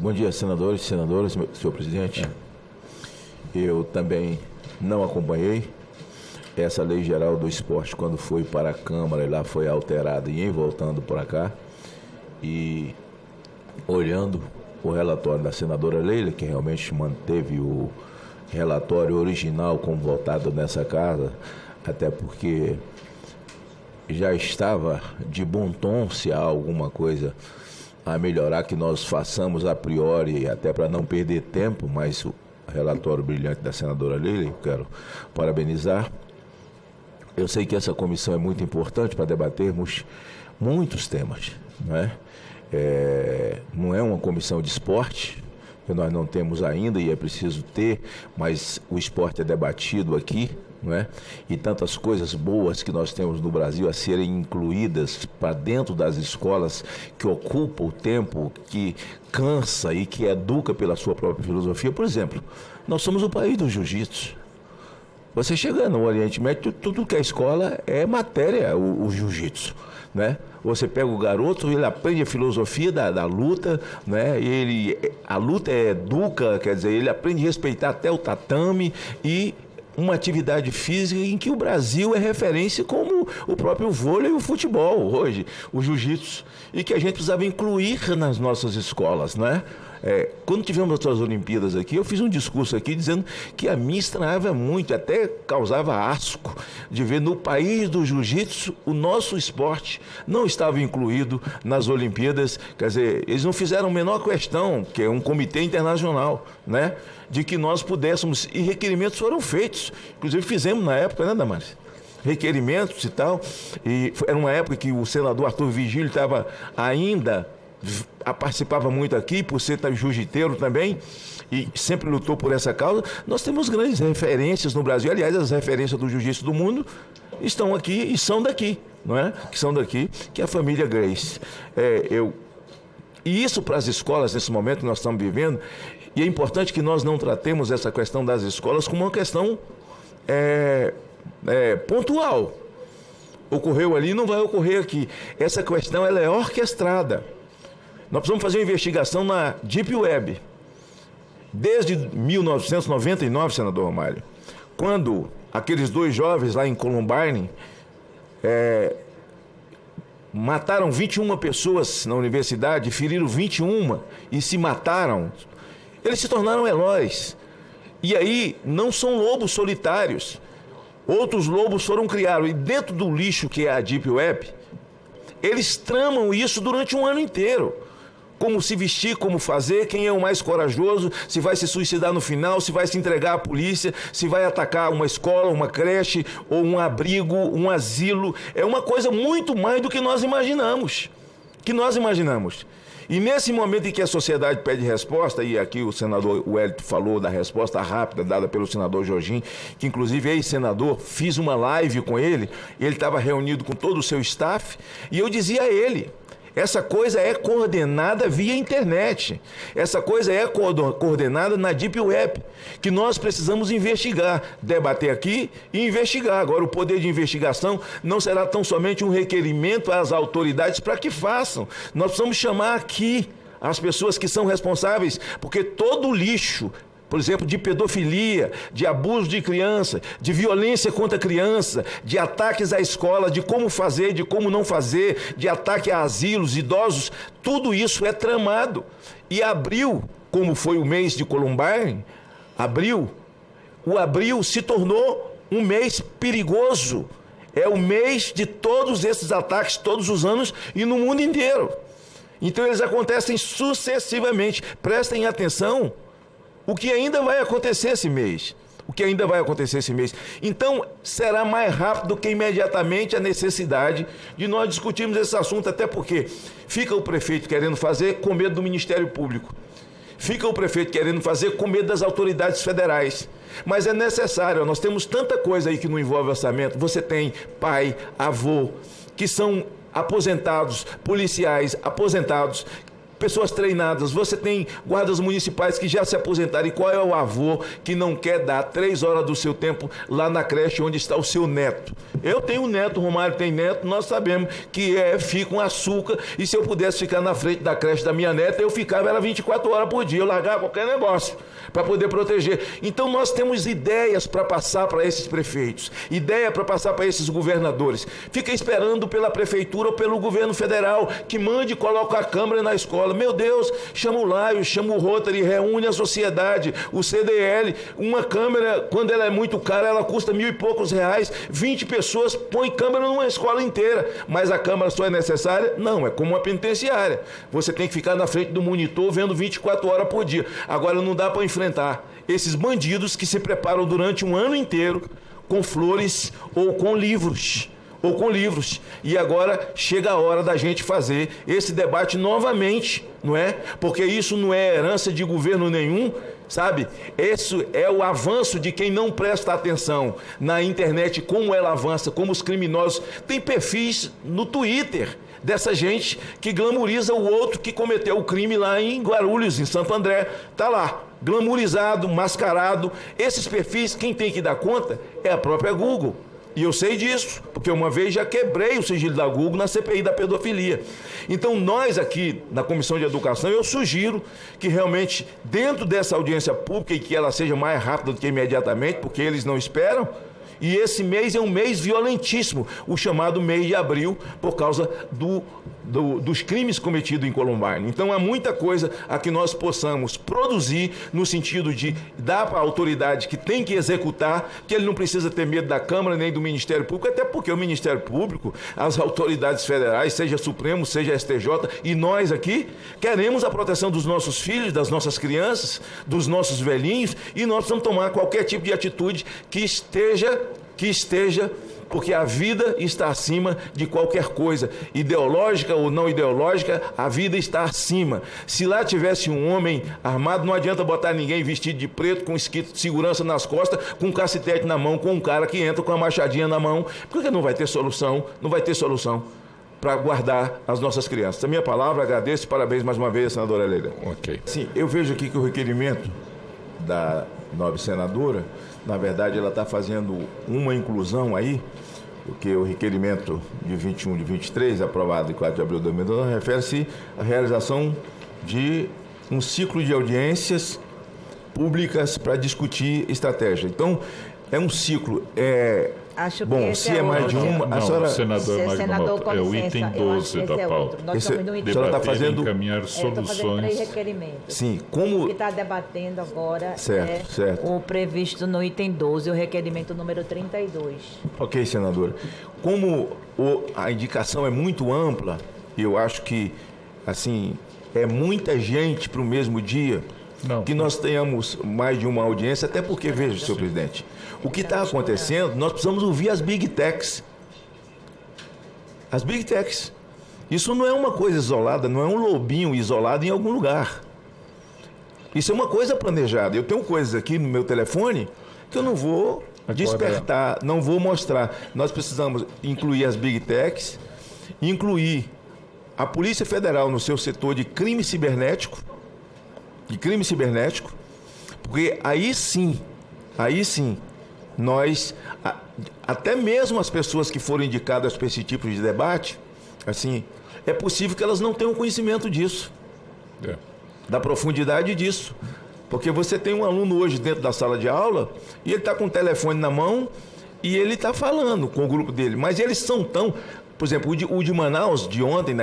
Bom dia, senadores e senadoras, senhor presidente. Eu também não acompanhei essa lei geral do esporte quando foi para a Câmara e lá foi alterada e voltando para cá. E olhando o relatório da senadora Leila, que realmente manteve o relatório original como votado nessa casa, até porque já estava de bom tom se há alguma coisa a melhorar que nós façamos a priori, até para não perder tempo, mas o relatório brilhante da senadora Leila, eu quero parabenizar. Eu sei que essa comissão é muito importante para debatermos muitos temas, não é? Não é uma comissão de esporte, que nós não temos ainda e é preciso ter, mas o esporte é debatido aqui, não é? E tantas coisas boas que nós temos no Brasil a serem incluídas para dentro das escolas, que ocupam o tempo, que cansa e que educa pela sua própria filosofia. Por exemplo, nós somos o país do jiu-jitsu. Você chega no Oriente Médio, tudo que é escola é matéria, o jiu-jitsu, né? Você pega o garoto, ele aprende a filosofia da luta, né? A luta educa, quer dizer, ele aprende a respeitar até o tatame e uma atividade física em que o Brasil é referência, como o próprio vôlei e o futebol hoje, o jiu-jitsu, e que a gente precisava incluir nas nossas escolas, né? Quando tivemos as Olimpíadas aqui, eu fiz um discurso aqui dizendo que a mim estranhava muito, até causava asco de ver no país do jiu-jitsu o nosso esporte não estava incluído nas Olimpíadas. Quer dizer, eles não fizeram a menor questão, que é um comitê internacional, né, de que nós pudéssemos, e requerimentos foram feitos, inclusive fizemos na época, né, Damares? Requerimentos e tal, e era uma época que o senador Arthur Vigílio estava ainda, participava muito aqui, por ser jiu-jiteiro também, e sempre lutou por essa causa. Nós temos grandes referências no Brasil, aliás, as referências do jiu-jitsu do mundo estão aqui e são daqui, não é? Que são daqui, que é a família Gracie. E isso para as escolas, nesse momento que nós estamos vivendo, e é importante que nós não tratemos essa questão das escolas como uma questão pontual. Ocorreu ali, não vai ocorrer aqui. Essa questão ela é orquestrada. Nós precisamos fazer uma investigação na Deep Web. Desde 1999, senador Romário, quando aqueles dois jovens lá em Columbine mataram 21 pessoas na universidade, feriram 21 e se mataram, eles se tornaram heróis. E aí não são lobos solitários. Outros lobos foram criados. E dentro do lixo que é a Deep Web, eles tramam isso durante um ano inteiro. Como se vestir, como fazer, quem é o mais corajoso, se vai se suicidar no final, se vai se entregar à polícia, se vai atacar uma escola, uma creche, ou um abrigo, um asilo. É uma coisa muito mais do que nós imaginamos. E nesse momento em que a sociedade pede resposta, e aqui o senador Wellington falou da resposta rápida dada pelo senador Jorginho, que inclusive ex-senador, fiz uma live com ele estava reunido com todo o seu staff, e eu dizia a ele, essa coisa é coordenada via internet, essa coisa é coordenada na Deep Web, que nós precisamos investigar, debater aqui e investigar. Agora, o poder de investigação não será tão somente um requerimento às autoridades para que façam. Nós precisamos chamar aqui as pessoas que são responsáveis, porque todo o lixo, por exemplo, de pedofilia, de abuso de criança, de violência contra a criança, de ataques à escola, de como fazer, de como não fazer, de ataque a asilos, idosos, tudo isso é tramado. E abril, como foi o mês de Columbine, o abril se tornou um mês perigoso. É o mês de todos esses ataques, todos os anos e no mundo inteiro. Então eles acontecem sucessivamente. Prestem atenção. O que ainda vai acontecer esse mês? Então, será mais rápido do que imediatamente a necessidade de nós discutirmos esse assunto, até porque fica o prefeito querendo fazer com medo do Ministério Público. Fica o prefeito querendo fazer com medo das autoridades federais. Mas é necessário, nós temos tanta coisa aí que não envolve orçamento. Você tem pai, avô, que são aposentados, policiais aposentados, pessoas treinadas, você tem guardas municipais que já se aposentaram. E qual é o avô que não quer dar 3 horas do seu tempo lá na creche onde está o seu neto? Eu tenho um neto, o Romário tem neto, nós sabemos que fica um açúcar, e se eu pudesse ficar na frente da creche da minha neta, eu ficava ela 24 horas por dia, eu largava qualquer negócio para poder proteger. Então nós temos ideias para passar para esses prefeitos, ideia para passar para esses governadores. Fica esperando pela prefeitura ou pelo governo federal que mande e coloque a câmera na escola. Meu Deus, chama o Laio, chama o Rotary, reúne a sociedade, o CDL. Uma câmera, quando ela é muito cara, ela custa R$1.000 e poucos. 20 pessoas põem câmera numa escola inteira. Mas a câmera só é necessária? Não, é como uma penitenciária. Você tem que ficar na frente do monitor vendo 24 horas por dia. Agora não dá para enfrentar esses bandidos que se preparam durante um ano inteiro com flores ou com livros. E agora chega a hora da gente fazer esse debate novamente, não é? Porque isso não é herança de governo nenhum, sabe? Esse é o avanço de quem não presta atenção na internet, como ela avança, como os criminosos. Tem perfis no Twitter dessa gente que glamoriza o outro que cometeu o crime lá em Guarulhos, em Santo André. Está lá, glamorizado, mascarado. Esses perfis, quem tem que dar conta é a própria Google. E eu sei disso, porque uma vez já quebrei o sigilo da Google na CPI da pedofilia. Então nós aqui, na Comissão de Educação, eu sugiro que realmente, dentro dessa audiência pública, e que ela seja mais rápida do que imediatamente, porque eles não esperam, e esse mês é um mês violentíssimo, o chamado mês de abril, por causa dos crimes cometidos em Columbine. Então há muita coisa a que nós possamos produzir no sentido de dar para a autoridade que tem que executar, que ele não precisa ter medo da Câmara nem do Ministério Público, até porque o Ministério Público, as autoridades federais, seja Supremo, seja STJ, e nós aqui, queremos a proteção dos nossos filhos, das nossas crianças, dos nossos velhinhos, e nós precisamos tomar qualquer tipo de atitude que esteja, porque a vida está acima de qualquer coisa, ideológica ou não ideológica, a vida está acima. Se lá tivesse um homem armado, não adianta botar ninguém vestido de preto, com escrito de segurança nas costas, com um cacetete na mão, com um cara que entra com a machadinha na mão, porque não vai ter solução para guardar as nossas crianças. A minha palavra, agradeço, parabéns mais uma vez, senadora Leila. Ok. Sim, eu vejo aqui que o requerimento da nobre senadora, na verdade, ela está fazendo uma inclusão aí, porque o requerimento de 21 de 23, aprovado em 4 de abril de 2012, refere-se à realização de um ciclo de audiências públicas para discutir estratégia. Então, é um ciclo. Acho bom, que se é mais de uma... Não, a senhora... senador Magno, é o item 12 da pauta. Nós estamos no item. A senhora está fazendo... encaminhar soluções... Estou fazendo 3 requerimentos. Sim, como... O que está debatendo agora certo. O previsto no item 12, o requerimento número 32. Ok, senadora. Como a indicação é muito ampla, eu acho que, assim, é muita gente para o mesmo dia... que nós tenhamos mais de uma audiência, até porque, veja, senhor presidente, o que está acontecendo, nós precisamos ouvir as Big Techs. As Big Techs. Isso não é uma coisa isolada, não é um lobinho isolado em algum lugar. Isso é uma coisa planejada. Eu tenho coisas aqui no meu telefone que eu não vou despertar, não vou mostrar. Nós precisamos incluir as Big Techs, incluir a Polícia Federal no seu setor de crime cibernético, porque aí sim, nós, até mesmo as pessoas que foram indicadas para esse tipo de debate, assim, é possível que elas não tenham conhecimento disso, da profundidade disso, porque você tem um aluno hoje dentro da sala de aula e ele está com o telefone na mão e ele está falando com o grupo dele, mas eles são tão... Por exemplo, o de Manaus, de ontem,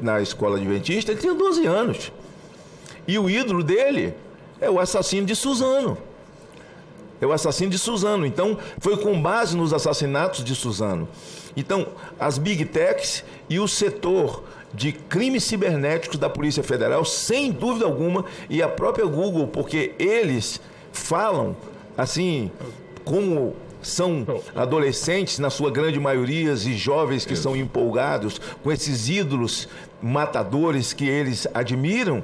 na escola adventista, ele tinha 12 anos. E o ídolo dele é o assassino de Suzano. Então, foi com base nos assassinatos de Suzano. Então, as Big Techs e o setor de crimes cibernéticos da Polícia Federal, sem dúvida alguma, e a própria Google, porque eles falam, assim, como... são adolescentes, na sua grande maioria, e jovens que são empolgados com esses ídolos matadores que eles admiram,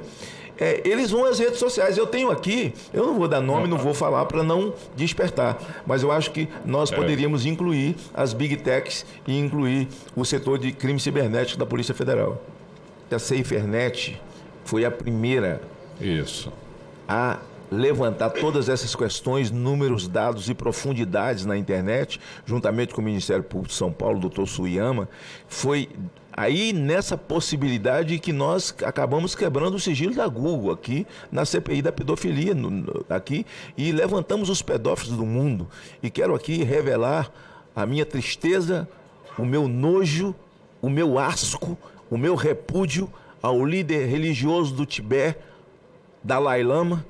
eles vão às redes sociais. Eu tenho aqui, eu não vou dar nome, não vou falar para não despertar, mas eu acho que nós poderíamos incluir as Big Techs e incluir o setor de crime cibernético da Polícia Federal. A SaferNet foi a primeira a levantar todas essas questões, números, dados e profundidades na internet, juntamente com o Ministério Público de São Paulo, doutor Suyama. Foi aí nessa possibilidade que nós acabamos quebrando o sigilo da Google aqui na CPI da pedofilia aqui, e levantamos os pedófilos do mundo. E quero aqui revelar a minha tristeza, o meu nojo, o meu asco, o meu repúdio ao líder religioso do Tibete, Dalai Lama,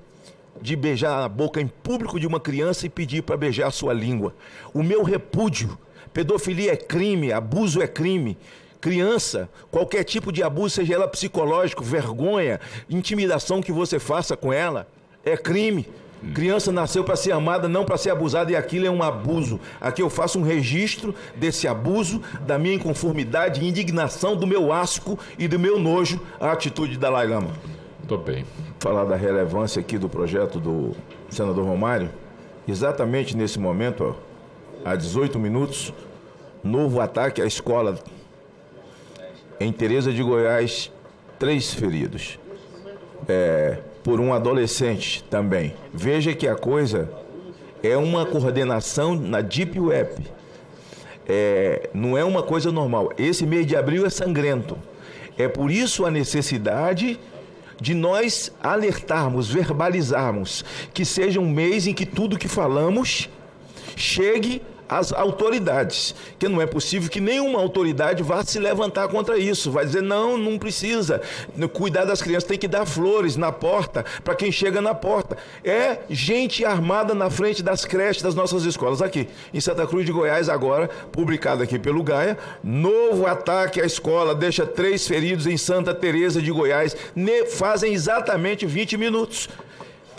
de beijar a boca em público de uma criança e pedir para beijar a sua língua. O meu repúdio. Pedofilia é crime, abuso é crime. Criança, qualquer tipo de abuso, seja ela psicológico, vergonha, intimidação que você faça com ela, é crime. Criança nasceu para ser amada, não para ser abusada, e aquilo é um abuso. Aqui eu faço um registro desse abuso, da minha inconformidade, indignação, do meu asco e do meu nojo à atitude de Dalai Lama. Muito bem. Falar da relevância aqui do projeto do senador Romário, exatamente nesse momento, ó, há 18 minutos, novo ataque à escola em Tereza de Goiás, 3 feridos. Por um adolescente também. Veja que a coisa é uma coordenação na Deep Web. Não é uma coisa normal. Esse mês de abril é sangrento. É por isso a necessidade de nós alertarmos, verbalizarmos, que seja um mês em que tudo que falamos chegue às autoridades, que não é possível que nenhuma autoridade vá se levantar contra isso, vai dizer, não precisa, cuidar das crianças, tem que dar flores na porta, para quem chega na porta. É gente armada na frente das creches das nossas escolas, aqui, em Santa Cruz de Goiás, agora, publicado aqui pelo Gaia, novo ataque à escola, deixa 3 feridos em Santa Tereza de Goiás, fazem exatamente 20 minutos,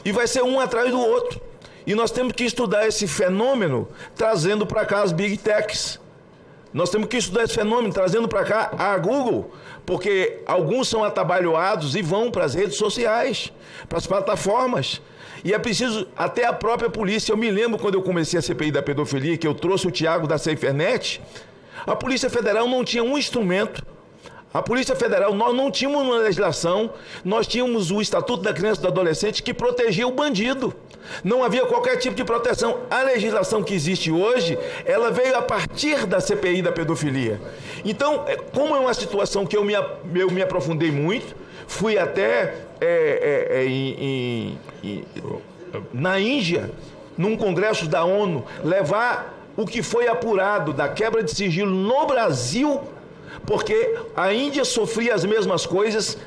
e vai ser um atrás do outro. E nós temos que estudar esse fenômeno trazendo para cá as Big Techs. Nós temos que estudar esse fenômeno trazendo para cá a Google, porque alguns são atabalhoados e vão para as redes sociais, para as plataformas. E é preciso, até a própria polícia, eu me lembro quando eu comecei a CPI da pedofilia, que eu trouxe o Tiago da SaferNet, a Polícia Federal não tinha um instrumento. A Polícia Federal, nós não tínhamos uma legislação, nós tínhamos o Estatuto da Criança e do Adolescente que protegia o bandido. Não havia qualquer tipo de proteção. A legislação que existe hoje, ela veio a partir da CPI da pedofilia. Então, como é uma situação que eu me aprofundei muito, fui até na Índia, num congresso da ONU, levar o que foi apurado da quebra de sigilo no Brasil, porque a Índia sofria as mesmas coisas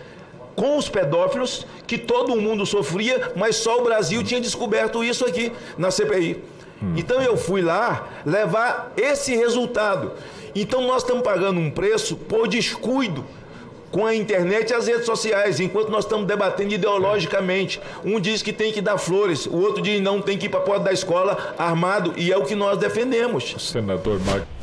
com os pedófilos que todo mundo sofria, mas só o Brasil tinha descoberto isso aqui na CPI. Então eu fui lá levar esse resultado. Então nós estamos pagando um preço por descuido com a internet e as redes sociais, enquanto nós estamos debatendo ideologicamente. Um diz que tem que dar flores, o outro diz não, tem que ir para a porta da escola armado, e é o que nós defendemos. Senador Magno.